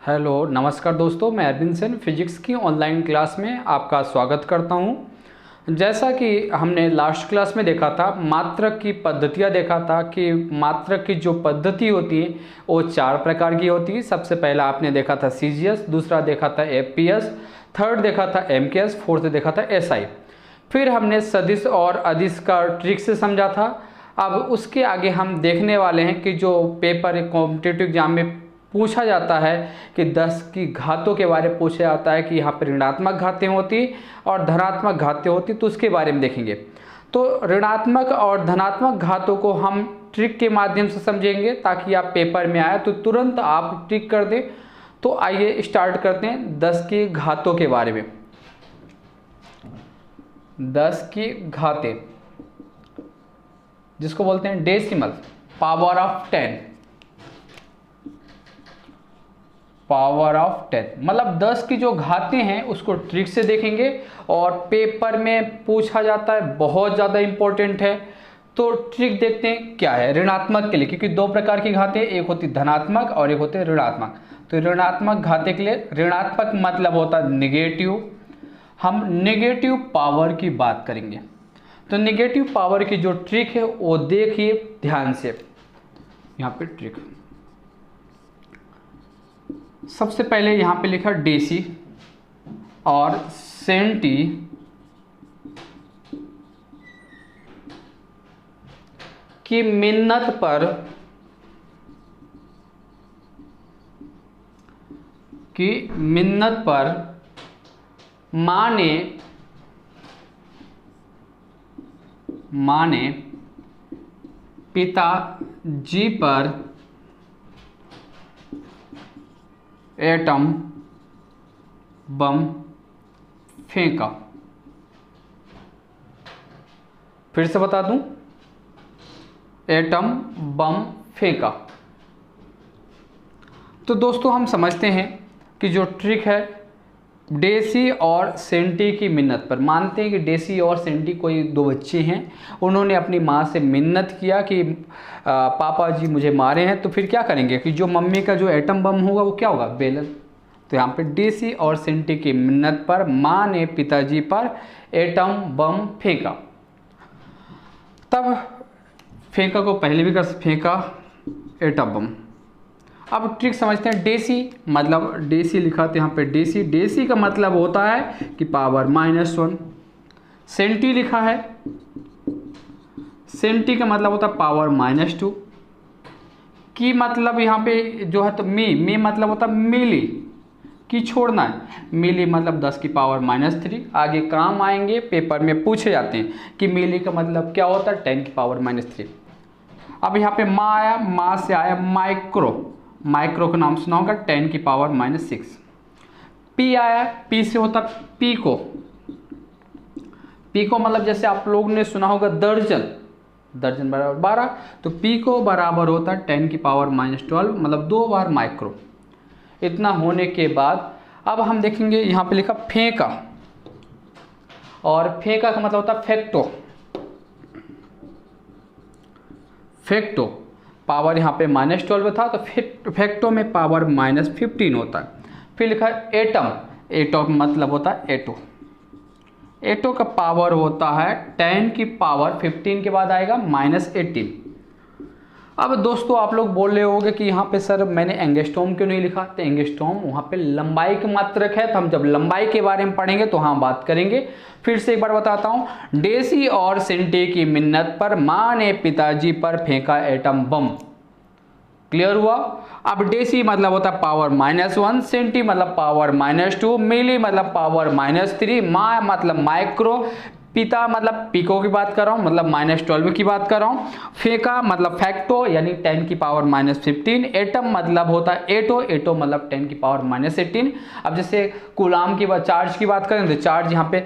Hello नमस्कार दोस्तों, मैं अरविंद सेन फिजिक्स की ऑनलाइन क्लास में आपका स्वागत करता हूं। जैसा कि हमने लास्ट क्लास में देखा था, मात्रक की पद्धतियां देखा था कि मात्रक की जो पद्धति होती है वो 4 प्रकार की होती है। सबसे पहला आपने देखा था सीजीएस, दूसरा देखा था एफपीएस, थर्ड देखा था एमकेएस, फोर्थ देखा था एसआई। फिर हमने सदिश और अदिश का ट्रिक से समझा था। अब उसके आगे हम देखने वाले हैं कि जो पेपर कॉम्पिटिटिव एग्जाम में पूछा जाता है कि 10 की घातों के बारे में पूछा जाता है कि यहाँ पर ऋणात्मक घातें होती और धनात्मक घातें होती, तो उसके बारे में देखेंगे। तो ऋणात्मक और धनात्मक घातों को हम ट्रिक के माध्यम से समझेंगे ताकि आप पेपर में आए तो तुरंत आप ट्रिक कर दें। तो आइए स्टार्ट करते हैं 10 की घातों के बारे में। 10 की घातें जिसको बोलते हैं decimal power of 10, power of 10 मतलब 10 की जो घातें हैं उसको ट्रिक से देखेंगे और पेपर में पूछा जाता है, बहुत ज़्यादा इंपॉर्टेंट है। तो ट्रिक देखते हैं क्या है ऋणात्मक के लिए, क्योंकि 2 प्रकार की घातें, एक होती धनात्मक और एक होती ऋणात्मक। तो ऋणात्मक घाते के लिए ऋणात्मक मतलब होता है निगेटिव। हम नेगेटिव पावर की बात करेंगे। तो नेगेटिव पावर की जो ट्रिक है वो देखिए ध्यान से। यहाँ पे ट्रिक सबसे पहले यहाँ पे लिखा डेसी और सेंटी की मिन्नत पर माने पिताजी पर एटम बम फेंका। फिर से बता दूं, एटम बम फेंका। तो दोस्तों हम समझते हैं कि जो ट्रिक है डेसी और सेंटी की मिन्नत पर। मानते हैं कि डेसी और सेंटी कोई 2 बच्चे हैं, उन्होंने अपनी माँ से मिन्नत किया कि पापा जी मुझे मारे हैं। तो फिर क्या करेंगे कि जो मम्मी का जो एटम बम होगा वो क्या होगा, बेलन। तो यहाँ पे डेसी और सेंटी की मिन्नत पर माँ ने पिताजी पर एटम बम फेंका। तब फेंका को पहले भी कर फेंका एटम बम। अब ट्रिक समझते हैं। डेसी मतलब डेसी लिखा था यहाँ पे डेसी, डेसी का मतलब होता है कि पावर -1। सेंटी लिखा है, सेंटी का मतलब होता है पावर -2। की मतलब यहाँ पे जो है तो मी मतलब होता है मिली, की छोड़ना है। मिली मतलब 10 की पावर -3। आगे काम आएंगे, पेपर में पूछे जाते हैं कि मिली का मतलब क्या होता है, 10 की पावर -3। अब यहाँ पे माँ आया, माँ से आया माइक्रो, माइक्रो का नाम सुना होगा, 10 की पावर -6। पी आया, पी से होता पीको, पीको मतलब जैसे आप लोग ने सुना होगा दर्जन, दर्जन बराबर 12। तो पीको बराबर होता है 10 की पावर -12 मतलब 2 बार माइक्रो। इतना होने के बाद अब हम देखेंगे यहाँ पे लिखा फेंका, और फेंका का मतलब होता है फेक्टो, फेक्टो पावर यहाँ पे -12 था तो फेक्टो में पावर -15 होता है। फिर लिखा है एटम, एटो मतलब होता है एटो, एटो का पावर होता है 10 की पावर 15 के बाद आएगा -18। अब दोस्तों आप लोग बोल रहे होंगे कि यहाँ पे सर मैंने एंगस्ट्रॉम क्यों नहीं लिखा। तो एंगस्ट्रॉम वहाँ पे लंबाई की मात्रक है, तो हम जब लंबाई के बारे में पढ़ेंगे तो हाँ बात करेंगे। फिर से एक बार बताता हूँ, डेसी और सेंटी की मिन्नत पर माँ ने पिताजी पर फेंका एटम बम। क्लियर हुआ। अब डेसी मतलब होता है पावर -1, सेंटी मतलब पावर -2, मिली मतलब पावर -3, माँ मतलब माइक्रो, पिता मतलब पिको की बात कर रहा हूँ मतलब -12 की बात कर रहा हूँ, फेंका मतलब फैक्टो यानी 10 की पावर -15, एटम मतलब होता है एटो, एटो मतलब 10 की पावर -18। अब जैसे कूलाम की बात, चार्ज की बात करें तो चार्ज यहाँ पे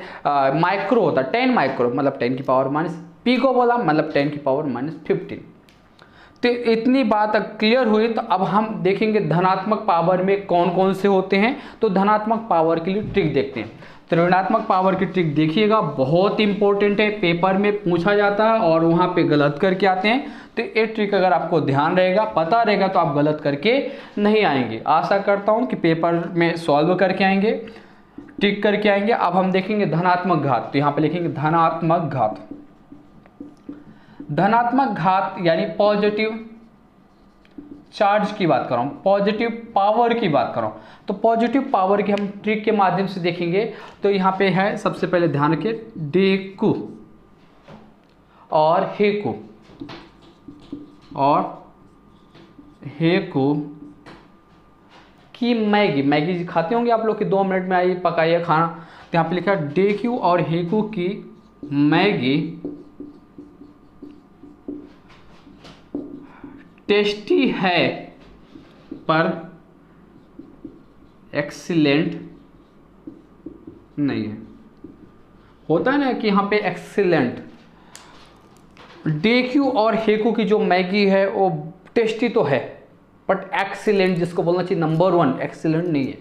माइक्रो होता है, 10 माइक्रो मतलब 10 की पावर पिको बोला मतलब 10 की पावर -15। तो इतनी बात क्लियर हुई, तो अब हम देखेंगे धनात्मक पावर में कौन कौन से होते हैं। तो धनात्मक पावर के लिए ट्रिक देखते हैं। तो ऋणात्मक पावर की ट्रिक देखिएगा, बहुत इंपॉर्टेंट है, पेपर में पूछा जाता है और वहाँ पे गलत करके आते हैं। तो ये ट्रिक अगर आपको ध्यान रहेगा, पता रहेगा, तो आप गलत करके नहीं आएंगे। आशा करता हूँ कि पेपर में सॉल्व करके आएंगे, ट्रिक करके आएंगे। अब हम देखेंगे धनात्मक घात। तो यहाँ पे लिखेंगे धनात्मक घात। धनात्मक घात यानी पॉजिटिव चार्ज की बात कर रहा हूँ, पॉजिटिव पावर की बात कर रहा हूँ। तो पॉजिटिव पावर की हम ट्रिक के माध्यम से देखेंगे। तो यहाँ पे है, सबसे पहले ध्यान रखिए, डेकु और हेकु की मैगी खाते होंगे आप लोग कि 2 मिनट में आई पकाइए खाना। तो यहाँ पे लिखा है डेक्यू और हेकु की मैगी टेस्टी है पर एक्सीलेंट नहीं है। होता है ना कि यहाँ पे एक्सीलेंट, डेक्यू और हेकु की जो मैगी है वो टेस्टी तो है, बट एक्सीलेंट जिसको बोलना चाहिए नंबर 1, एक्सीलेंट नहीं है।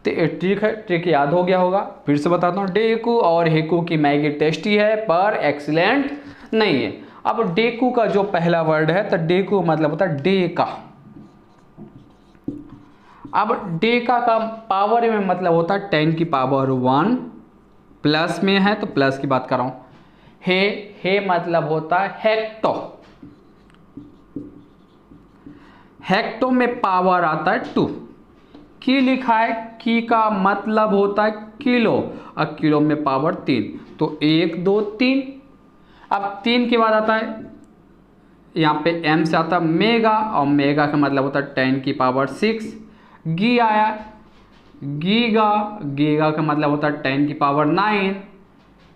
तो ये ट्रिक है, ट्रिक याद हो गया होगा। फिर से बताता हूँ, डेकू और हेकु की मैगी टेस्टी है पर एक्सीलेंट नहीं है। अब डेकू का जो पहला वर्ड है, तो डेकू मतलब होता है डेका। अब डेका का पावर में मतलब होता है 10 की पावर 1, प्लस में है तो प्लस की बात कर रहा हूँ। हे मतलब होता है हेक्टो, हेक्टो में पावर आता है 2। की लिखा है, की का मतलब होता है किलो, और किलो में पावर 3, तो 1 2 3। अब 3 के बाद आता है, यहाँ पे m से आता है मेगा, और मेगा का मतलब होता है 10 की पावर 6। गी आया, गीगा का मतलब होता है 10 की पावर 9।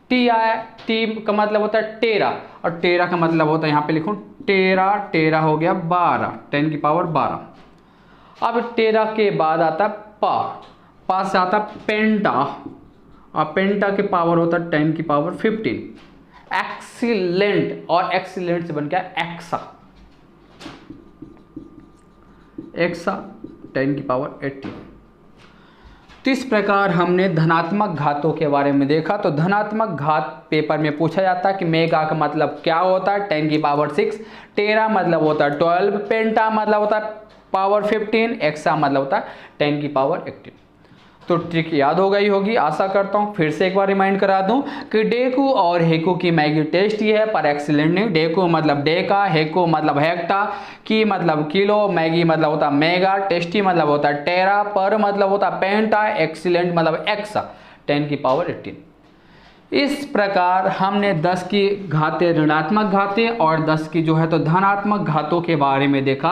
टी आया, टी का मतलब होता है टेरा, और टेरा का मतलब होता है, यहाँ पे लिखूँ टेरा हो गया 12, 10 की पावर 12। अब टेरा के बाद आता पा से आता पेंटा, और पेंटा के पावर होता है 10 की पावर 15। एक्सीलेंट, और एक्सीलेंट से बन गया एक्सा 10 की पावर 18। तो इस प्रकार हमने धनात्मक घातों के बारे में देखा। तो धनात्मक घात पेपर में पूछा जाता है कि मेगा का मतलब क्या होता है, 10 की पावर 6, टेरा मतलब होता है 12, पेंटा मतलब होता है पावर 15, एक्सा मतलब होता है 10 की पावर 18। तो ट्रिक याद हो गई होगी, आशा करता हूँ। फिर से एक बार रिमाइंड करा दूं कि डेकू और हेकू की मैगी टेस्टी है पर एक्सीलेंट नहीं। डेकू मतलब डेका, हेकू मतलब हेक्टा, की मतलब किलो, मैगी मतलब होता है मेगा, टेस्टी मतलब होता है टेरा, पर मतलब होता है पेंटा, एक्सीलेंट मतलब एक्सा 10 की पावर 18। इस प्रकार हमने 10 की घातें ऋणात्मक घातें और 10 की जो है तो धनात्मक घातों के बारे में देखा।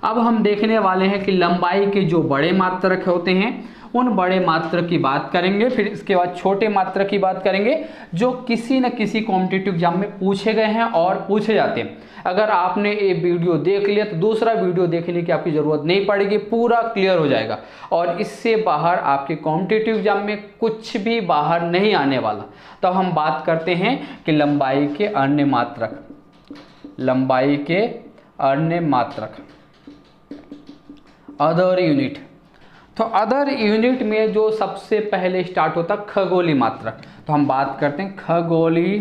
अब हम देखने वाले हैं कि लंबाई के जो बड़े मात्रक होते हैं उन बड़े मात्रक की बात करेंगे, फिर इसके बाद छोटे मात्रक की बात करेंगे जो किसी न किसी कॉम्पिटिटिव एग्जाम में पूछे गए हैं और पूछे जाते हैं। अगर आपने ये वीडियो देख लिया तो दूसरा वीडियो देखने की आपकी ज़रूरत नहीं पड़ेगी, पूरा क्लियर हो जाएगा और इससे बाहर आपके कॉम्पिटिटिव एग्जाम में कुछ भी बाहर नहीं आने वाला। तो हम बात करते हैं कि लंबाई के अन्य मात्रक, लंबाई के अन्य मात्रक, अदर यूनिट। तो अदर यूनिट में जो सबसे पहले स्टार्ट होता है खगोलीय मात्रक। तो हम बात करते हैं खगोलीय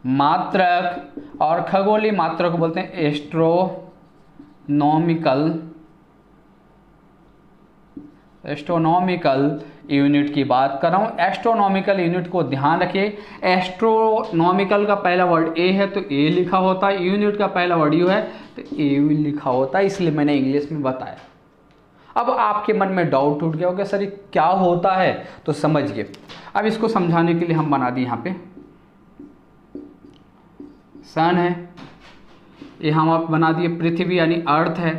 मात्रक, और खगोलीय मात्रक को बोलते हैं एस्ट्रोनॉमिकल यूनिट की बात कर रहा हूँ। एस्ट्रोनॉमिकल यूनिट को ध्यान रखिए, एस्ट्रोनॉमिकल का पहला वर्ड ए है तो ए लिखा होता है, यूनिट का पहला वर्ड यू है तो ए लिखा होता है, इसलिए मैंने इंग्लिश में बताया। अब आपके मन में डाउट उठ गया होगा सर ये क्या होता है, तो समझिए। अब इसको समझाने के लिए हम बना दिए, यहाँ पे सन है, ये हम आप बना दिए पृथ्वी यानी अर्थ है।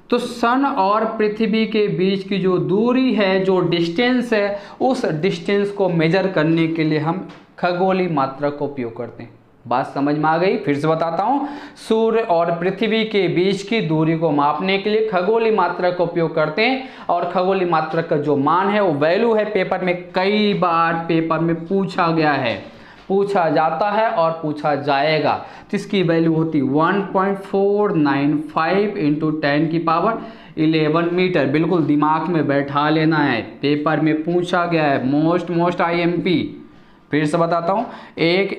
तो सन और पृथ्वी के बीच की जो दूरी है, जो डिस्टेंस है, उस डिस्टेंस को मेजर करने के लिए हम खगोलीय मात्रक का उपयोग करते हैं। बात समझ में आ गई? फिर से बताता हूँ, सूर्य और पृथ्वी के बीच की दूरी को मापने के लिए खगोलीय मात्रक का उपयोग करते हैं, और खगोलीय मात्रक का जो मान है वो वैल्यू है, पेपर में कई बार पेपर में पूछा गया है, पूछा जाता है और पूछा जाएगा, तो इसकी वैल्यू होती 1.495 इंटू 10⁻11 मीटर। बिल्कुल दिमाग में बैठा लेना है, पेपर में पूछा गया है, मोस्ट IMP। फिर से बताता हूँ, एक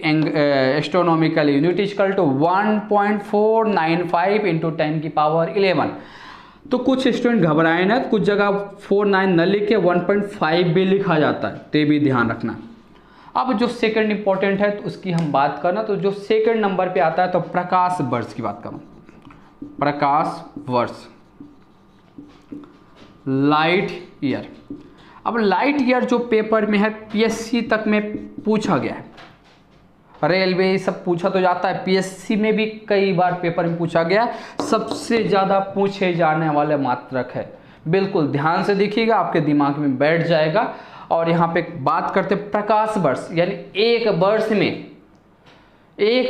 astronomical unit equal to 1.495 into 10⁻11। तो कुछ स्टूडेंट घबराए ना, कुछ जगह 49 न लिख के 1.5 भी लिखा जाता है, तो भी ध्यान रखना। अब जो सेकंड इंपॉर्टेंट है तो उसकी हम बात करना, तो जो सेकंड नंबर पे आता है तो प्रकाश वर्ष की बात करूँ। प्रकाश वर्ष, लाइट ईयर। अब लाइट ईयर जो पेपर में है PSC तक में पूछा गया है, रेलवे सब पूछा तो जाता है, PSC में भी कई बार पेपर में पूछा गया, सबसे ज़्यादा पूछे जाने वाले मात्रक है। बिल्कुल ध्यान से देखिएगा, आपके दिमाग में बैठ जाएगा। और यहाँ पे बात करते प्रकाश वर्ष, यानी एक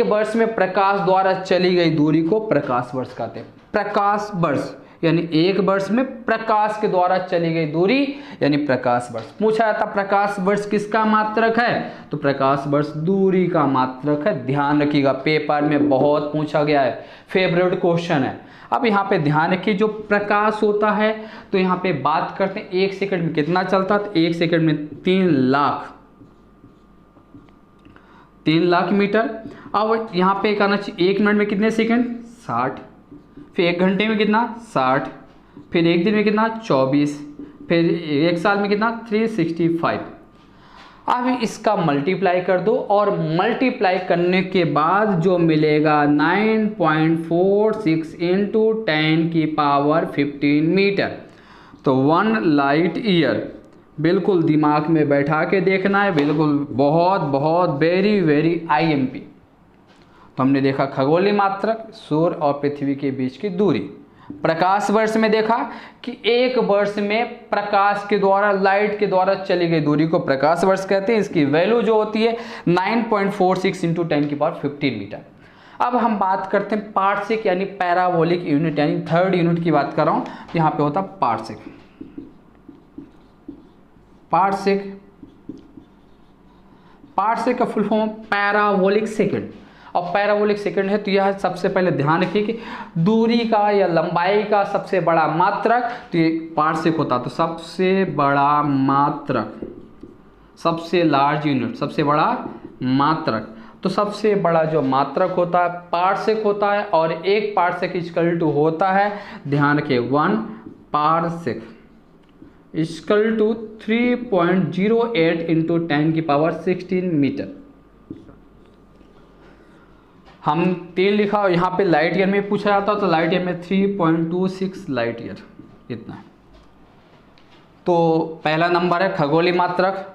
वर्ष में प्रकाश द्वारा चली गई दूरी को प्रकाश वर्ष कहते हैं। प्रकाश वर्ष यानी एक वर्ष में प्रकाश के द्वारा चली गई दूरी यानी प्रकाश वर्ष। पूछा जाता प्रकाश वर्ष किसका मात्रक है, तो प्रकाश वर्ष दूरी का मात्रक है। ध्यान रखिएगा, पेपर में बहुत पूछा गया है, फेवरेट क्वेश्चन है। अब यहाँ पे ध्यान रखिए, जो प्रकाश होता है तो यहाँ पे बात करते हैं 1 सेकंड में कितना चलता है, तो 1 सेकंड में 3 लाख मीटर। अब यहाँ पे कहना चाहिए 1 मिनट में कितने सेकंड, 60। फिर 1 घंटे में कितना, 60। फिर 1 दिन में कितना, 24। फिर 1 साल में कितना, 365। अब इसका मल्टीप्लाई कर दो, और मल्टीप्लाई करने के बाद जो मिलेगा 9.46 इंटू 10⁻15 मीटर। तो 1 लाइट ईयर बिल्कुल दिमाग में बैठा के देखना है, बिल्कुल बहुत वेरी IMP। तो हमने देखा खगोलीय मात्रक, सूर्य और पृथ्वी के बीच की दूरी। प्रकाश वर्ष में देखा कि एक वर्ष में प्रकाश के द्वारा, लाइट के द्वारा चली गई दूरी को प्रकाश वर्ष कहते हैं। इसकी वैल्यू जो होती है 9.46 इंटू 10⁻15 मीटर। अब हम बात करते हैं पार्सेक यानी पैराबोलिक यूनिट, यानी थर्ड यूनिट की बात कर रहा हूँ। यहाँ पे होता पार्सेक। पार्सेक का फुल फॉर्म पैराबोलिक सेकंड। और पैराबोलिक सेकंड है तो यह सबसे पहले ध्यान रखिए कि दूरी का या लंबाई का सबसे बड़ा मात्रक तो ये पार्सेक होता। तो सबसे बड़ा मात्रक, सबसे लार्ज यूनिट, सबसे बड़ा मात्रक। तो सबसे बड़ा जो मात्रक होता है पार्सेक होता है, और एक पार्सेक इक्वल टू होता है, ध्यान रखिए 1 parsec equal to 3.08 into 10⁻16 metre. हम 3 लिखा और यहाँ पे लाइट ईयर में पूछा जाता तो लाइट ईयर में 3.26 लाइट ईयर इतना। तो पहला नंबर है खगोलीय मात्रक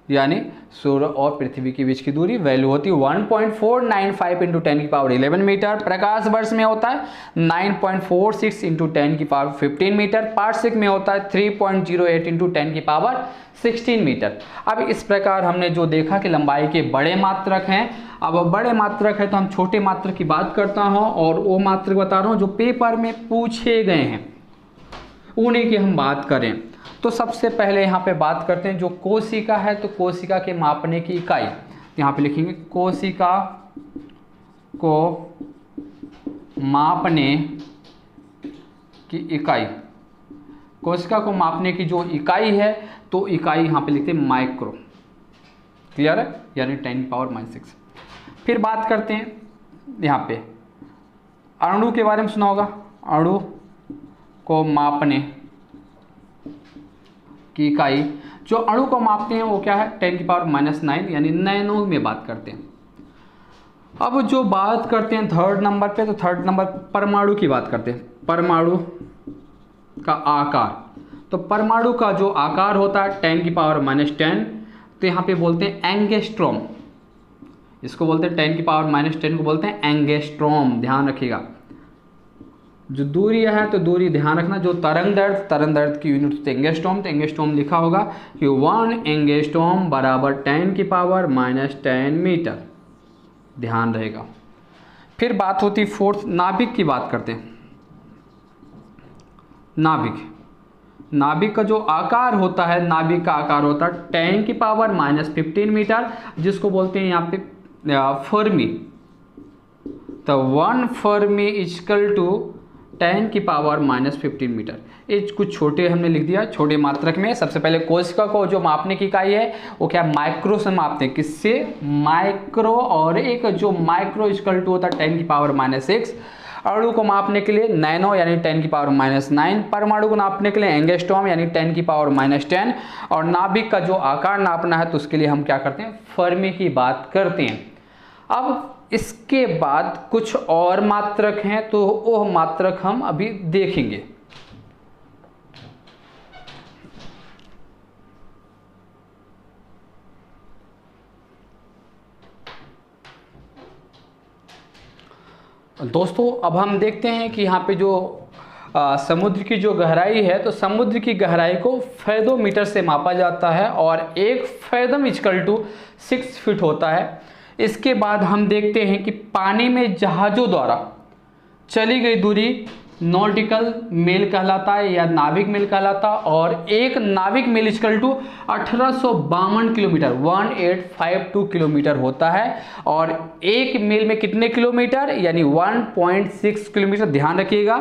यानी सूर्य और पृथ्वी के बीच की दूरी, वैल्यू होती है 1.495 इंटू 10⁻11 मीटर। प्रकाश वर्ष में होता है 9.46 इंटू 10⁻15 मीटर। पार्सेक में होता है 3.08 इंटू 10⁻16 मीटर। अब इस प्रकार हमने जो देखा कि लंबाई के बड़े मात्रक हैं। अब बड़े मात्रक है तो हम छोटे मात्रक की बात करता हूँ, और वो मात्रक बता रहा हूँ जो पेपर में पूछे गए हैं, उन्हीं की हम बात करें। तो सबसे पहले यहाँ पे बात करते हैं जो कोशिका है, तो कोशिका के मापने की इकाई यहाँ पे लिखेंगे, कोशिका को मापने की इकाई। कोशिका को मापने की जो इकाई है तो इकाई यहाँ पे लिखते हैं माइक्रो। क्लियर है, यानी 10⁻⁻6। फिर बात करते हैं यहाँ पे अणु के बारे में सुना होगा। अणु को मापने की इकाई, जो अणु को मापते हैं वो क्या है 10⁻⁹ यानी नैनो में बात करते हैं। अब जो बात करते हैं थर्ड नंबर पे, तो थर्ड नंबर परमाणु की बात करते हैं। परमाणु का आकार, तो परमाणु का जो आकार होता है 10⁻⁻10, तो यहाँ पे बोलते हैं एंगस्ट्रॉम। इसको बोलते हैं 10⁻⁻10 को बोलते हैं एंगस्ट्रॉम। ध्यान रखिएगा, जो दूरी है तो दूरी ध्यान रखना, जो तरंग दैर्ध्य की यूनिट एंगस्ट्रॉम, तो एंगस्ट्रॉम लिखा होगा कि 1 एंगस्ट्रॉम बराबर 10⁻⁻10 मीटर। ध्यान रहेगा। फिर बात होती फोर्थ, नाभिक की बात करते हैं। नाभिक का जो आकार होता है, नाभिक का आकार होता है 10⁻⁻15 मीटर, जिसको बोलते हैं यहाँ पे फर्मी। तो 1 फर्मी इक्वल टू 10⁻⁻15 मीटर। ये कुछ छोटे हमने लिख दिया, छोटे मात्रक में। सबसे पहले कोशिका को जो मापने की इकाई है वो क्या, माइक्रो से मापते हैं। किससे, माइक्रो। और एक जो माइक्रो इक्वल टू होता है 10⁻⁻6। अणु को मापने के लिए नैनो यानी 10⁻⁹। परमाणु को नापने के लिए एंगस्ट्रॉम यानी 10⁻⁻10। और नाभिक का जो आकार नापना है तो उसके लिए हम क्या करते हैं, फर्मी की बात करते हैं। अब इसके बाद कुछ और मात्रक हैं, तो वो मात्रक हम अभी देखेंगे। दोस्तों अब हम देखते हैं कि यहाँ पे जो समुद्र की जो गहराई है, तो समुद्र की गहराई को फैदोमीटर से मापा जाता है और 1 फैदम इक्वल टू 6 फीट होता है। इसके बाद हम देखते हैं कि पानी में जहाज़ों द्वारा चली गई दूरी नॉटिकल मील कहलाता है या नाविक मील कहलाता है। और एक नाविक मील इक्वल टू 1852 किलोमीटर 1852 किलोमीटर होता है। और एक मील में कितने किलोमीटर, यानी 1.6 किलोमीटर। ध्यान रखिएगा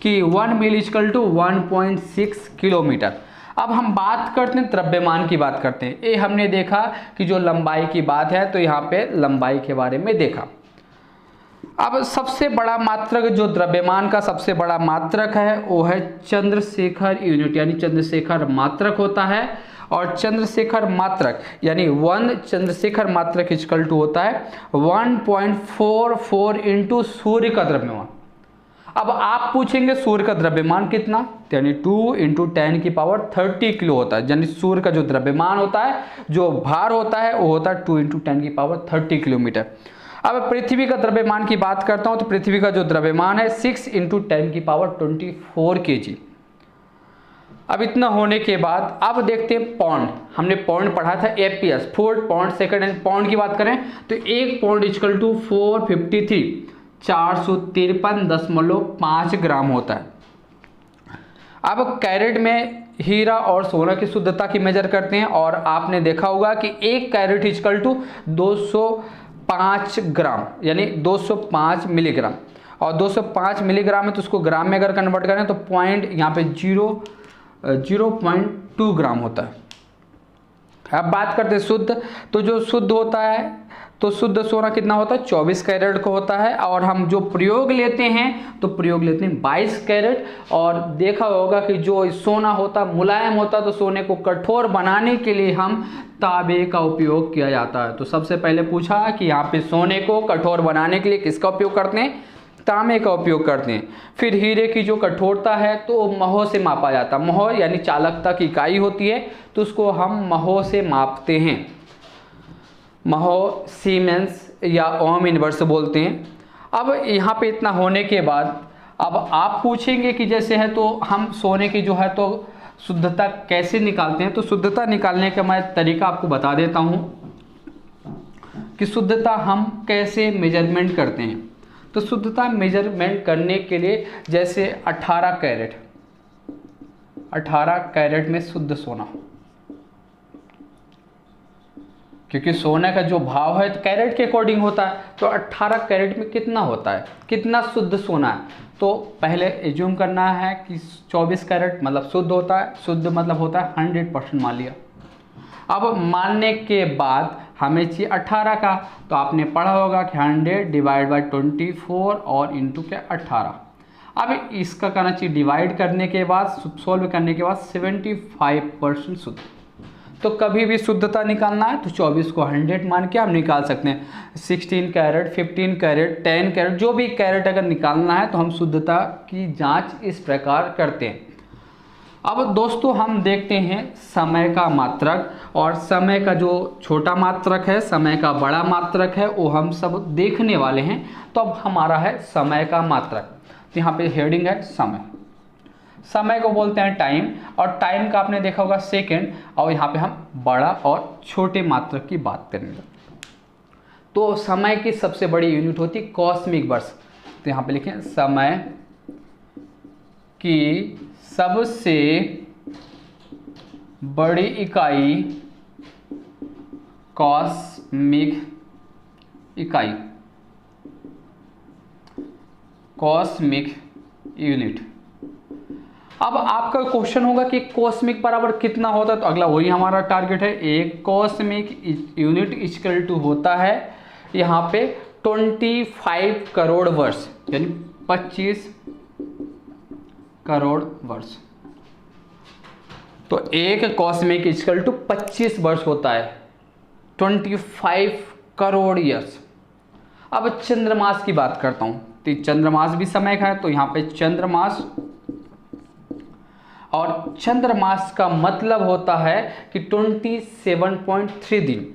कि 1 मील इक्वल टू 1.6 किलोमीटर। अब हम बात करते हैं द्रव्यमान की बात करते हैं। ये हमने देखा कि जो लंबाई की बात है, तो यहाँ पे लंबाई के बारे में देखा। अब सबसे बड़ा मात्रक जो द्रव्यमान का सबसे बड़ा मात्रक है वो है चंद्रशेखर यूनिट, यानी चंद्रशेखर मात्रक होता है। और चंद्रशेखर मात्रक यानी 1 चंद्रशेखर मात्रक इक्वल टू होता है 1.44 इंटू सूर्य का द्रव्यमान। अब आप पूछेंगे सूर्य का द्रव्यमान कितना, यानी 2 इंटू 10⁻30 किलो होता है। यानी सूर्य का जो द्रव्यमान होता है, जो भार होता है, वो होता है 2 इंटू 10⁻30 किलोमीटर। अब पृथ्वी का द्रव्यमान की बात करता हूं, तो पृथ्वी का जो द्रव्यमान है 6 इंटू 10⁻24 kg। अब इतना होने के बाद अब देखते हैं पौंड। हमने पौंड पढ़ा था APS, foot pound second. And pound की बात करें तो 1 पौंड इक्वल टू 453 ग्राम होता है। अब कैरेट में हीरा और सोना की शुद्धता की मेजर करते हैं, और आपने देखा होगा कि 1 कैरेट इक्वल टू 205 ग्राम, यानी 205 मिलीग्राम। और 205 मिलीग्राम है तो उसको ग्राम में अगर कन्वर्ट करें तो पॉइंट यहाँ पे 0.2 ग्राम होता है। अब बात करते हैं शुद्ध, तो जो शुद्ध होता है, तो शुद्ध सोना कितना होता है, 24 कैरेट का होता है। और हम जो प्रयोग लेते हैं, तो प्रयोग लेते हैं 22 कैरेट। और देखा होगा कि जो सोना होता मुलायम होता, तो सोने को कठोर बनाने के लिए हम तांबे का उपयोग किया जाता है। तो सबसे पहले पूछा कि यहाँ पे सोने को कठोर बनाने के लिए किसका उपयोग करते हैं, तांबे का उपयोग करते हैं। फिर हीरे की जो कठोरता है तो महो से मापा जाता है। महो यानी चालकता की इकाई होती है, तो उसको हम महो से मापते हैं। महो सीमेंस या ओम इनवर्स बोलते हैं। अब यहाँ पे इतना होने के बाद अब आप पूछेंगे कि जैसे है तो हम सोने की जो है तो शुद्धता कैसे निकालते हैं। तो शुद्धता निकालने का मैं तरीका आपको बता देता हूँ कि शुद्धता हम कैसे मेजरमेंट करते हैं। तो शुद्धता मेजरमेंट करने के लिए जैसे 18 कैरेट में शुद्ध सोना, क्योंकि सोने का जो भाव है तो कैरेट के अकॉर्डिंग होता है। तो 18 कैरेट में कितना होता है, कितना शुद्ध सोना है। तो पहले एज्यूम करना है कि 24 कैरेट मतलब शुद्ध होता है। शुद्ध मतलब होता है 100% मान लिया। अब मानने के बाद हमें चाहिए 18 का, तो आपने पढ़ा होगा कि 100 डिवाइड बाई 24 और इंटू क्या 18। अब इसका करना चाहिए डिवाइड करने के बाद, सोल्व करने के बाद 75% शुद्ध। तो कभी भी शुद्धता निकालना है तो 24 को 100 मान के हम निकाल सकते हैं। 16 कैरेट, 15 कैरेट, 10 कैरेट, जो भी कैरेट अगर निकालना है तो हम शुद्धता की जांच इस प्रकार करते हैं। अब दोस्तों हम देखते हैं समय का मात्रक, और समय का जो छोटा मात्रक है, समय का बड़ा मात्रक है, वो हम सब देखने वाले हैं। तो अब हमारा है समय का मात्रक। तो यहाँ पे हेडिंग है समय। समय को बोलते हैं टाइम, और टाइम का आपने देखा होगा सेकेंड। और यहाँ पे हम बड़ा और छोटे मात्रक की बात करेंगे। तो समय की सबसे बड़ी यूनिट होती है कॉस्मिक वर्ष। तो यहाँ पे लिखें समय की सबसे बड़ी इकाई कॉस्मिक इकाई, कॉस्मिक यूनिट। अब आपका क्वेश्चन होगा कि कॉस्मिक बराबर कितना होता है, तो अगला वही हमारा टारगेट है। एक कॉस्मिक यूनिट इक्वल टू होता है यहाँ पे 25 करोड़ वर्ष, यानी 25 करोड़ वर्ष। तो एक कॉस्मिक इक्वल टू 25 वर्ष होता है, 25 करोड़ ईयर्स। अब चंद्रमास की बात करता हूं, तो चंद्रमास भी समय का है, तो यहाँ पे चंद्रमास, और चंद्रमास का मतलब होता है कि 27.3 दिन,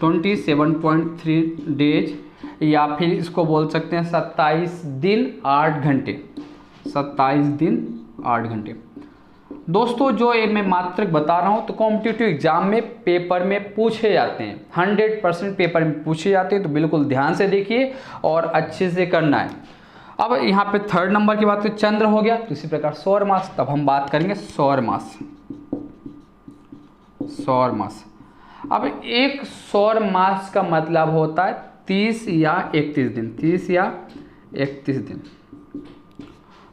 27.3 डेज, या फिर इसको बोल सकते हैं 27 दिन 8 घंटे, 27 दिन 8 घंटे। दोस्तों जो ये मैं मात्रक बता रहा हूँ तो कॉम्पिटिटिव एग्जाम में पेपर में पूछे जाते हैं, 100% पेपर में पूछे जाते हैं, तो बिल्कुल ध्यान से देखिए और अच्छे से करना है। अब यहाँ पे थर्ड नंबर की बात करें, चंद्र हो गया, तो इसी प्रकार सौर मास, तब हम बात करेंगे सौर मास, सौर मास। अब एक सौर मास का मतलब होता है 30 या 31 दिन, 30 या 31 दिन।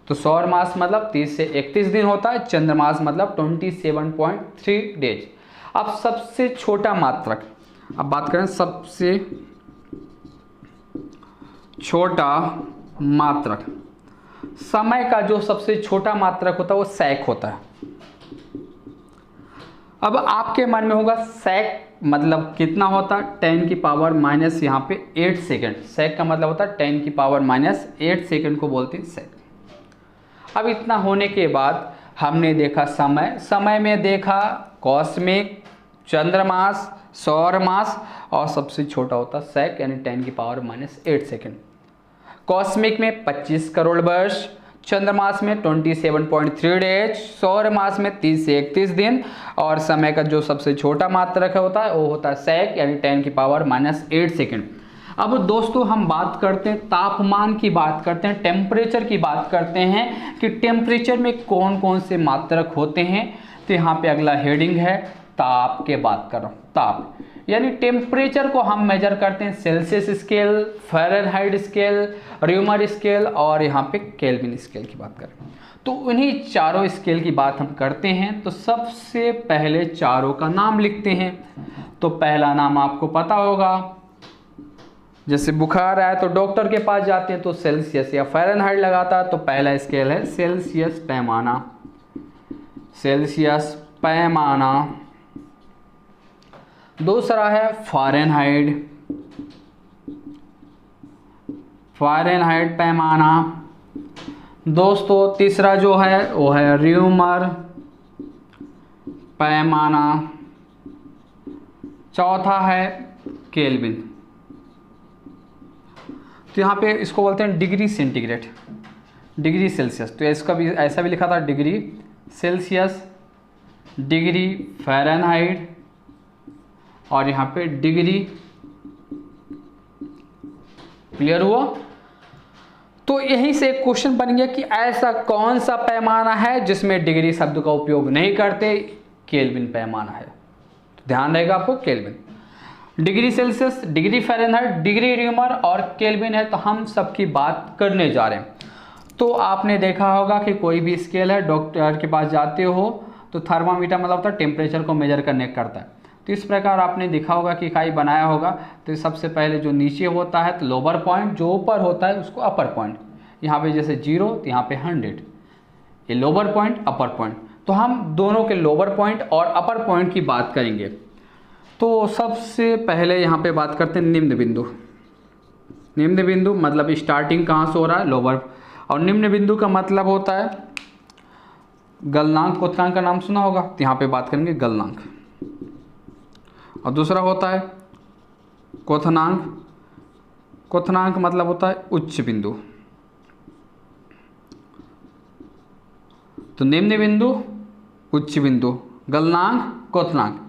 तो सौर मास मतलब 30 से 31 दिन होता है, चंद्रमास मतलब 27.3 डेज। अब सबसे छोटा मात्रक, अब बात करें सबसे छोटा मात्रक, समय का जो सबसे छोटा मात्रक होता है वो सेक होता है। अब आपके मन में होगा सेक मतलब कितना होता है, 10 की पावर माइनस यहाँ पे 8 सेकेंड। सेक का मतलब होता है 10 की पावर माइनस 8 सेकेंड को बोलते हैं सेक। अब इतना होने के बाद हमने देखा समय, समय में देखा कॉस्मिक, चंद्रमास, सौर मास, और सबसे छोटा होता सेक यानी 10 की पावर माइनस 8 सेकेंड। कॉस्मिक में 25 करोड़ वर्ष, चंद्रमास में 27.3 डेज, सौर मास में 30 से 31 दिन, और समय का जो सबसे छोटा मात्रक होता है वो होता है सेक यानी 10 की पावर माइनस 8 सेकेंड। अब दोस्तों हम बात करते हैं तापमान की, बात करते हैं टेम्परेचर की, बात करते हैं कि टेम्परेचर में कौन कौन से मात्रक होते हैं। तो यहाँ पे अगला हेडिंग है ताप के, बात कर रहा हूँ ताप, यानी टेम्परेचर को हम मेजर करते हैं Celsius scale, Fahrenheit scale, rumour scale, और यहाँ पे केल्विन स्केल की बात करें तो उन्हीं चारों स्केल की बात हम करते हैं। तो सबसे पहले चारों का नाम लिखते हैं। तो पहला नाम आपको पता होगा, जैसे बुखार आया तो डॉक्टर के पास जाते हैं तो सेल्सियस या फ़ारेनहाइट लगाता है, तो पहला स्केल है सेल्सियस पैमाना, सेल्सियस पैमाना। दूसरा है फ़ारेनहाइट, फ़ारेनहाइट पैमाना। दोस्तों तीसरा जो है वो है र्यूमर पैमाना। चौथा है केल्विन। तो यहाँ पे इसको बोलते हैं डिग्री सेंटीग्रेड, डिग्री सेल्सियस। तो इसका भी ऐसा भी लिखा था डिग्री सेल्सियस, डिग्री फ़ारेनहाइट, और यहाँ पे डिग्री। क्लियर हुआ? तो यहीं से एक क्वेश्चन बन गया कि ऐसा कौन सा पैमाना है जिसमें डिग्री शब्द का उपयोग नहीं करते, केल्विन पैमाना है। तो ध्यान रहेगा आपको kelvin, degree Celsius, degree Fahrenheit, degree rumour और केल्विन है। तो हम सबकी बात करने जा रहे हैं। तो आपने देखा होगा कि कोई भी स्केल है, डॉक्टर के पास जाते हो तो थर्मामीटर मतलब होता है टेम्परेचर को मेजर करने करता है। तो इस प्रकार आपने देखा होगा कि इकाई बनाया होगा। तो सबसे पहले जो नीचे होता है तो लोअर पॉइंट, जो ऊपर होता है उसको अपर पॉइंट। यहाँ पे जैसे 0 तो यहाँ पे 100, ये लोअर पॉइंट अपर पॉइंट। तो हम दोनों के लोअर पॉइंट और अपर पॉइंट की बात करेंगे। तो सबसे पहले यहाँ पे बात करते हैं निम्न बिंदु। निम्न बिंदु मतलब स्टार्टिंग कहाँ से हो रहा है, लोअर। और निम्न बिंदु का मतलब होता है गलनांक, क्वथनांक का नाम सुना होगा, तो यहाँ पे बात करेंगे गलनांक। और दूसरा होता है क्वथनांक, क्वथनांक मतलब होता है उच्च बिंदु। तो निम्न बिंदु, उच्च बिंदु, गलनांक, क्वथनांक।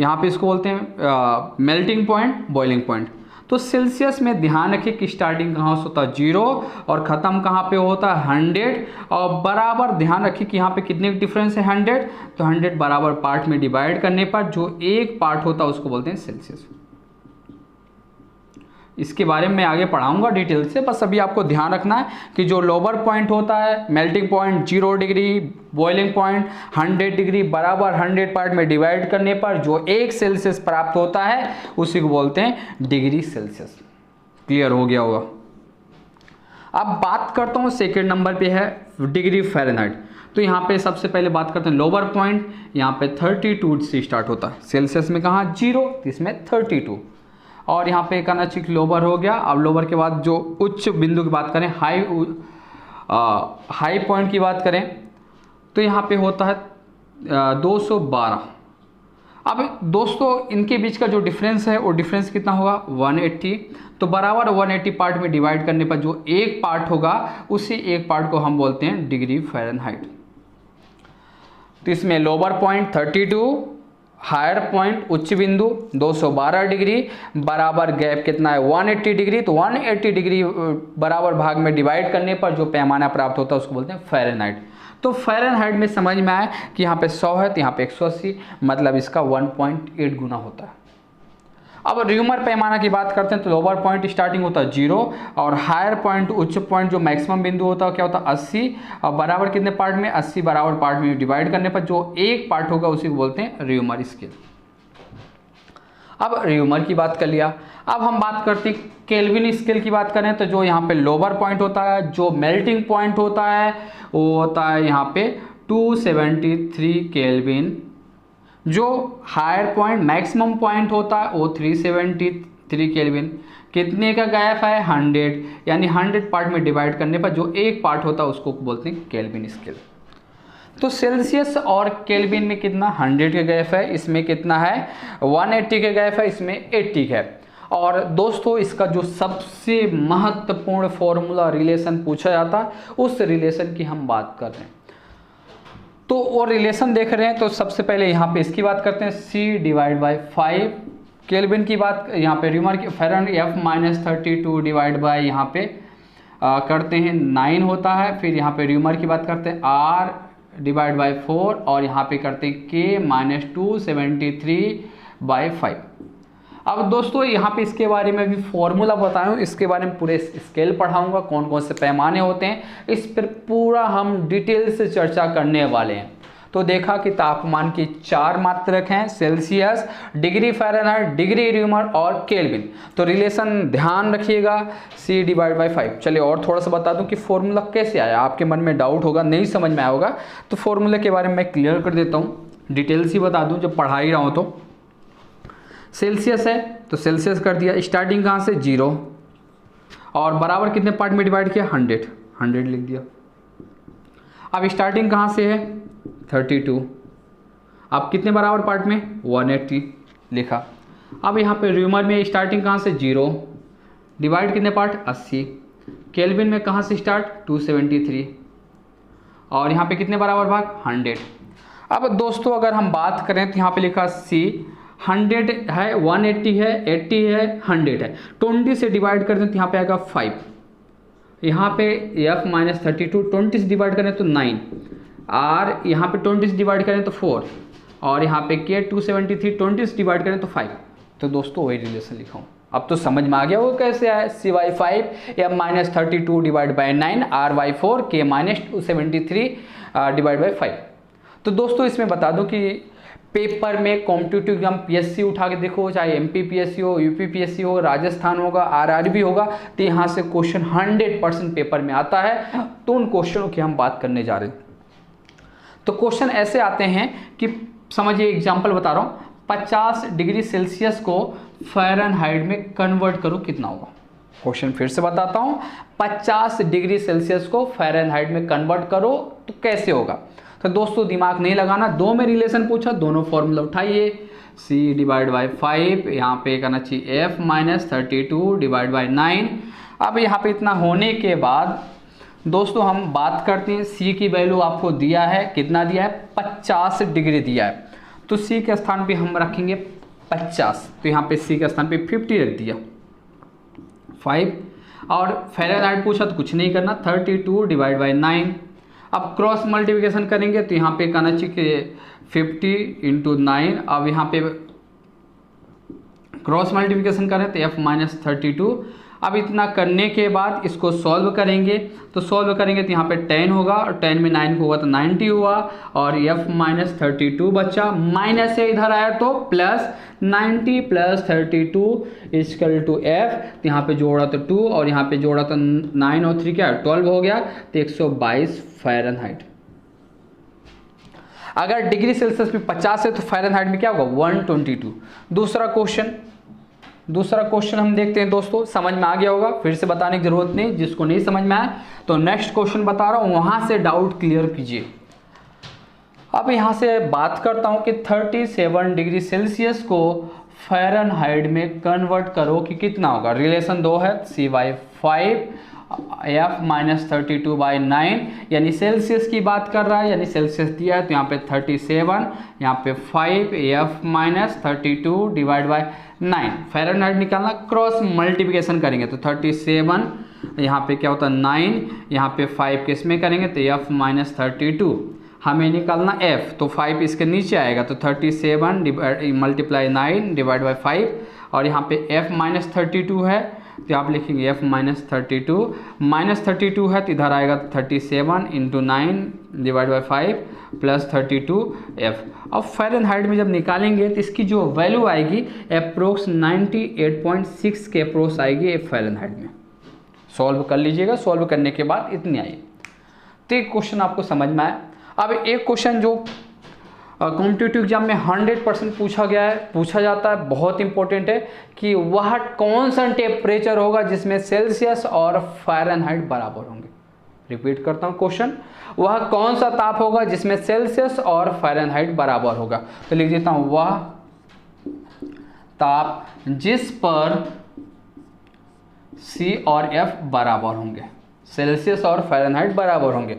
यहाँ पे इसको बोलते हैं मेल्टिंग पॉइंट, बॉइलिंग पॉइंट। तो सेल्सियस में ध्यान रखिए कि स्टार्टिंग कहाँ से होता है 0 और ख़त्म कहाँ पे होता है 100, और बराबर ध्यान रखिए कि यहाँ पे कितने डिफरेंस है 100, तो 100 बराबर पार्ट में डिवाइड करने पर जो एक पार्ट होता है उसको बोलते हैं सेल्सियस। इसके बारे में मैं आगे पढ़ाऊंगा डिटेल से, बस अभी आपको ध्यान रखना है कि जो लोअर पॉइंट होता है melting point 0 degree, boiling point 100 degree, बराबर 100 पार्ट में डिवाइड करने पर जो 1 सेल्सियस प्राप्त होता है उसी को बोलते हैं डिग्री सेल्सियस। क्लियर हो गया होगा। अब बात करता हूँ सेकेंड नंबर पे है डिग्री फ़ारेनहाइट। तो यहाँ पे सबसे पहले बात करते हैं लोअर पॉइंट, यहाँ पे 32 से स्टार्ट होता है। सेल्सियस में कहाँ 0, इसमें 32, और यहाँ पे करना चाहिए लोअर हो गया। अब लोअर के बाद जो उच्च बिंदु की बात करें, हाई पॉइंट की बात करें, तो यहाँ पे होता है 212। अब दोस्तों इनके बीच का जो डिफरेंस है वो डिफरेंस कितना होगा 180, तो बराबर 180 पार्ट में डिवाइड करने पर जो एक पार्ट होगा उसी एक पार्ट को हम बोलते हैं डिग्री फ़ारेनहाइट। तो इसमें लोअर पॉइंट 32, हायर पॉइंट उच्च बिंदु 212 डिग्री, बराबर गैप कितना है 180 डिग्री, तो 180 डिग्री बराबर भाग में डिवाइड करने पर जो पैमाना प्राप्त होता है उसको बोलते हैं फ़ारेनहाइट। तो फ़ारेनहाइट में समझ में आया कि यहाँ पे 100 है तो यहाँ पे 180, मतलब इसका 1.8 गुना होता है। अब र्यूमर पैमाना की बात करते हैं तो लोअर पॉइंट स्टार्टिंग होता है 0, और हायर पॉइंट उच्च पॉइंट जो मैक्सिमम बिंदु होता है क्या होता है 80, और बराबर कितने पार्ट में 80 बराबर पार्ट में डिवाइड करने पर जो एक पार्ट होगा उसी को बोलते हैं र्यूमर स्केल। अब र्यूमर की बात कर लिया, अब हम बात करते हैं केल्विन स्केल की बात करें तो जो यहाँ पे लोअर पॉइंट होता है, जो मेल्टिंग पॉइंट होता है वो होता है यहाँ पे 273 केल्विन, जो हायर पॉइंट मैक्सिमम पॉइंट होता है वो 373 केल्विन, कितने का गैप है 100, यानी 100 पार्ट में डिवाइड करने पर जो एक पार्ट होता है उसको बोलते हैं केल्विन स्केल। तो सेल्सियस और केल्विन में कितना 100 का गैप है, इसमें कितना है 180 का गैप है, इसमें 80 का है। और दोस्तों इसका जो सबसे महत्वपूर्ण फॉर्मूला रिलेशन पूछा जाता है उस रिलेशन की हम बात कर रहे हैं। तो वो रिलेशन देख रहे हैं तो सबसे पहले यहाँ पे इसकी बात करते हैं C/5, केल्विन की बात यहाँ पे र्यूमर की F -32 डिवाइड बाय यहाँ पे करते हैं 9 होता है। फिर यहाँ पे र्यूमर की बात करते हैं R/4, और यहाँ पे करते हैं K -273/5। अब दोस्तों यहाँ पे इसके बारे में भी फॉर्मूला बताऊँ, इसके बारे में पूरे स्केल पढ़ाऊंगा, कौन कौन से पैमाने होते हैं, इस पर पूरा हम डिटेल से चर्चा करने वाले हैं। तो देखा कि तापमान की 4 मात्रक हैं, Celsius, degree Fahrenheit, degree rumour और केल्विन। तो रिलेशन ध्यान रखिएगा C/5। चलिए और थोड़ा सा बता दूं कि फॉर्मूला कैसे आया, आपके मन में डाउट होगा, नहीं समझ में आया होगा, तो फॉर्मूले के बारे में मैं क्लियर कर देता हूँ, डिटेल्स ही बता दूँ जब पढ़ा ही रहा हूँ। तो सेल्सियस है तो सेल्सियस कर दिया, स्टार्टिंग कहाँ से 0, और बराबर कितने पार्ट में डिवाइड किया 100 लिख दिया। अब स्टार्टिंग कहाँ से है 32, अब कितने बराबर पार्ट में 180 लिखा। अब यहाँ पे र्यूमर में स्टार्टिंग कहाँ से 0, डिवाइड कितने पार्ट 80, केल्विन में कहाँ से स्टार्ट 273, और यहाँ पे कितने बराबर भाग 100। अब दोस्तों अगर हम बात करें तो यहाँ पे लिखा C 100 है, 180 है, 80 है, 100 है, 20 से डिवाइड कर दें तो यहाँ पे आएगा 5, यहाँ पे F -32 20 से डिवाइड करें तो 9, R यहाँ पे 20 से डिवाइड करें तो 4, और यहाँ पे K 273 20 से डिवाइड करें तो 5। तो दोस्तों वही रिलेशन लिखा हूँ, अब तो समझ में आ गया वो कैसे आया। C/5 F -32 divide by 9, R/4 K -273 divide by 5। तो दोस्तों इसमें बता दूँ कि पेपर में कॉम्पिटिटिव एग्जाम PSC उठा के देखो, चाहे MPPSC हो, UPPSC हो, राजस्थान होगा, RRB होगा, तो यहाँ से क्वेश्चन 100% पेपर में आता है। तो उन क्वेश्चनों की हम बात करने जा रहे हैं। तो क्वेश्चन ऐसे आते हैं कि समझिए, एग्जाम्पल बता रहा हूँ, 50 डिग्री सेल्सियस को फ़ारेनहाइट में कन्वर्ट करो कितना होगा। क्वेश्चन फिर से बताता हूँ, 50 डिग्री सेल्सियस को फ़ारेनहाइट में कन्वर्ट करो तो कैसे होगा। तो दोस्तों दिमाग नहीं लगाना, 2 में रिलेशन पूछा, दोनों फॉर्मूला उठाइए, C/5, यहाँ पे करना चाहिए F -32 डिवाइड बाई 9। अब यहाँ पे इतना होने के बाद दोस्तों हम बात करते हैं, C की वैल्यू आपको दिया है, कितना दिया है 50 डिग्री दिया है, तो C के स्थान पे हम रखेंगे 50, तो यहाँ पे C के स्थान पे 50 रख दिया। 5। और फ़ारेनहाइट पूछा तो कुछ नहीं करना, 32 डिवाइड बाई 9। अब क्रॉस मल्टीप्लिकेशन करेंगे तो यहाँ पे कहना चाहिए कि 50 इंटू 9। अब यहाँ पे क्रॉस मल्टीप्लिकेशन करें तो f माइनस 32। अब इतना करने के बाद इसको सॉल्व करेंगे, तो सॉल्व करेंगे तो यहाँ पे 10 होगा और 10 में 9 को होगा तो 90 हुआ और f माइनस 32 बचा। माइनस से इधर आया तो plus 90 plus 32 equal to f। तो यहाँ पे जोड़ा तो 2 और यहाँ पे जोड़ा तो 9 और 3 क्या 12 हो गया, तो 122 फ़ारेनहाइट। अगर डिग्री सेल्सियस में 50 है तो फ़ारेनहाइट में क्या होगा 122। दूसरा क्वेश्चन हम देखते हैं दोस्तों, समझ में आ गया होगा, फिर से बताने की जरूरत नहीं। जिसको नहीं समझ में आया तो नेक्स्ट क्वेश्चन बता रहा हूं, वहां से डाउट क्लियर कीजिए। अब यहां से बात करता हूं कि 37 डिग्री सेल्सियस को फ़ारेनहाइट में कन्वर्ट करो कि कितना होगा। रिलेशन 2 है, C/5 f माइनस 32 बाई 9, यानी सेल्सियस की बात कर रहा है, यानी सेल्सियस दिया है तो यहाँ पे 37, यहाँ पे 5 f minus 32 divide by 9। Fahrenheit निकालना, क्रॉस मल्टीप्लिकेशन करेंगे तो 37, यहाँ पे क्या होता है 9, यहाँ पे 5 किस में करेंगे तो f माइनस 32। हमें निकालना f, तो 5 इसके नीचे आएगा तो 37 मल्टीप्लाई 9 डिवाइड बाई 5 और यहाँ पे f माइनस 32 है तो आप लिखेंगे f माइनस 32 है तो इधर आएगा 37 into 9 divide by 5 plus 32f। अब फ़ारेनहाइट में जब निकालेंगे तो इसकी जो वैल्यू आएगी अप्रोक्स 98.6 के अप्रोक्स आएगी फ़ारेनहाइट में। सॉल्व कर लीजिएगा, सॉल्व करने के बाद इतनी आई। तो एक क्वेश्चन आपको समझ में आया। अब एक क्वेश्चन जो कॉम्पिटिटिव एग्जाम में 100% पूछा जाता है, बहुत इंपॉर्टेंट है कि वह कौन सा टेम्परेचर होगा जिसमें सेल्सियस और फ़ारेनहाइट बराबर होंगे। रिपीट करता हूं क्वेश्चन, वह कौन सा ताप होगा जिसमें सेल्सियस और फ़ारेनहाइट बराबर होगा। तो लिख देता हूं, वह ताप जिस पर C और F बराबर होंगे, सेल्सियस और फ़ारेनहाइट बराबर होंगे।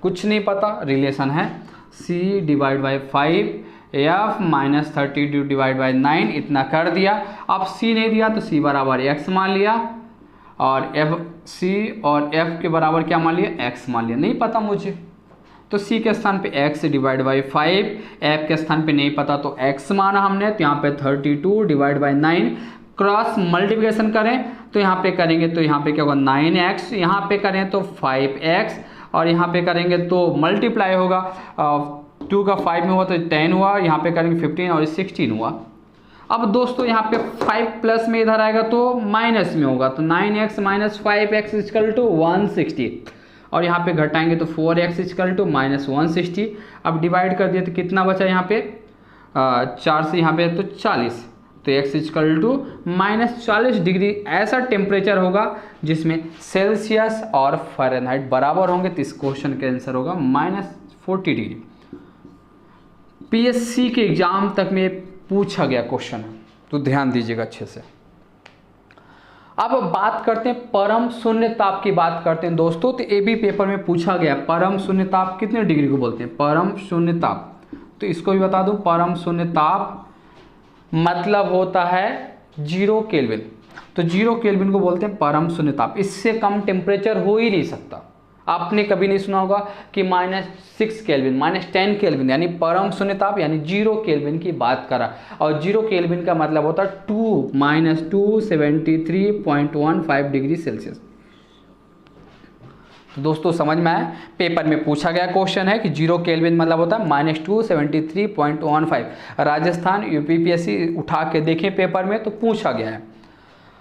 कुछ नहीं पता, रिलेशन है C divide by 5 f minus 32 divide by 9, इतना कर दिया। अब C नहीं दिया तो C बराबर x मान लिया और C और F के बराबर क्या मान लिया x मान लिया। नहीं पता मुझे तो C के स्थान पे x डिवाइड बाई 5, F के स्थान पे नहीं पता तो x माना हमने, तो यहाँ पे 32 डिवाइड बाई 9। क्रॉस मल्टीप्लिकेशन करें तो यहाँ पे करेंगे तो यहाँ पे क्या होगा 9x, यहाँ पे करें तो 5x और यहाँ पे करेंगे तो मल्टीप्लाई होगा 2 का 5 में हुआ तो 10 हुआ, यहाँ पे करेंगे 15 और 16 हुआ। अब दोस्तों यहाँ पे 5 प्लस में इधर आएगा तो माइनस में होगा तो 9x minus 5x equal to 160 और यहाँ पे घटाएंगे तो 4x इक्वल टू माइनस 160। अब डिवाइड कर दिए तो कितना बचा यहाँ पे 4 से यहाँ पे तो 40, तो x equal to minus 40 degree ऐसा टेम्परेचर होगा जिसमें सेल्सियस और फ़ारेनहाइट बराबर होंगे। तो इस क्वेश्चन का आंसर होगा माइनस 40 डिग्री। PSC के एग्जाम तक में पूछा गया क्वेश्चन है, तो ध्यान दीजिएगा अच्छे से। अब बात करते हैं परम शून्य ताप की बात करते हैं दोस्तों। तो AB पेपर में पूछा गया परम शून्य ताप कितने डिग्री को बोलते हैं, परम शून्य ताप। तो इसको भी बता दूं, परम शून्य ताप मतलब होता है 0 केल्विन। तो 0 केल्विन को बोलते हैं परम शून्य ताप। इससे कम टेम्परेचर हो ही नहीं सकता। आपने कभी नहीं सुना होगा कि -6 केल्विन, -10 केल्विन, यानी परम शून्य ताप यानी 0 केल्विन की बात करा। और 0 केल्विन का मतलब होता है 273.15 डिग्री सेल्सियस। तो दोस्तों समझ में आया, पेपर में पूछा गया क्वेश्चन है कि 0 केल्विन मतलब होता है -273.15। राजस्थान UPPSC उठा के देखें पेपर में तो पूछा गया है।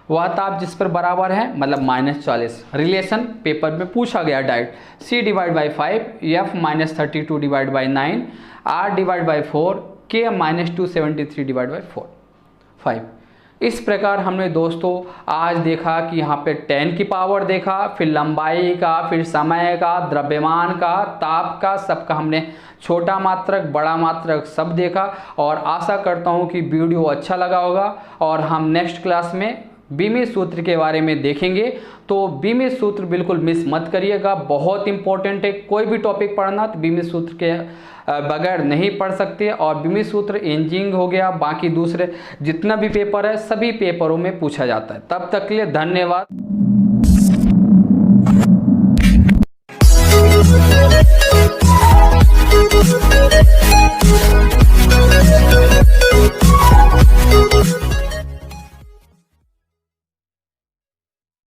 वह ताप जिस पर बराबर है मतलब -40। रिलेशन पेपर में पूछा गया direct, C divide by 5 f minus 32 divide by 9 R divide by 4 K minus 273 divide by 5। इस प्रकार हमने दोस्तों आज देखा कि यहाँ पे 10 की पावर देखा, फिर लंबाई का, फिर समय का, द्रव्यमान का, ताप का, सबका हमने छोटा मात्रक बड़ा मात्रक सब देखा। और आशा करता हूँ कि वीडियो अच्छा लगा होगा और हम नेक्स्ट क्लास में बीमित सूत्र के बारे में देखेंगे। तो बीमित सूत्र बिल्कुल मिस मत करिएगा, बहुत इंपॉर्टेंट है। कोई भी टॉपिक पढ़ना तो बीमित सूत्र के बगैर नहीं पढ़ सकते। और बीमित सूत्र इंजीनियरिंग हो गया, बाकी दूसरे जितना भी पेपर है सभी पेपरों में पूछा जाता है। तब तक के लिए धन्यवाद।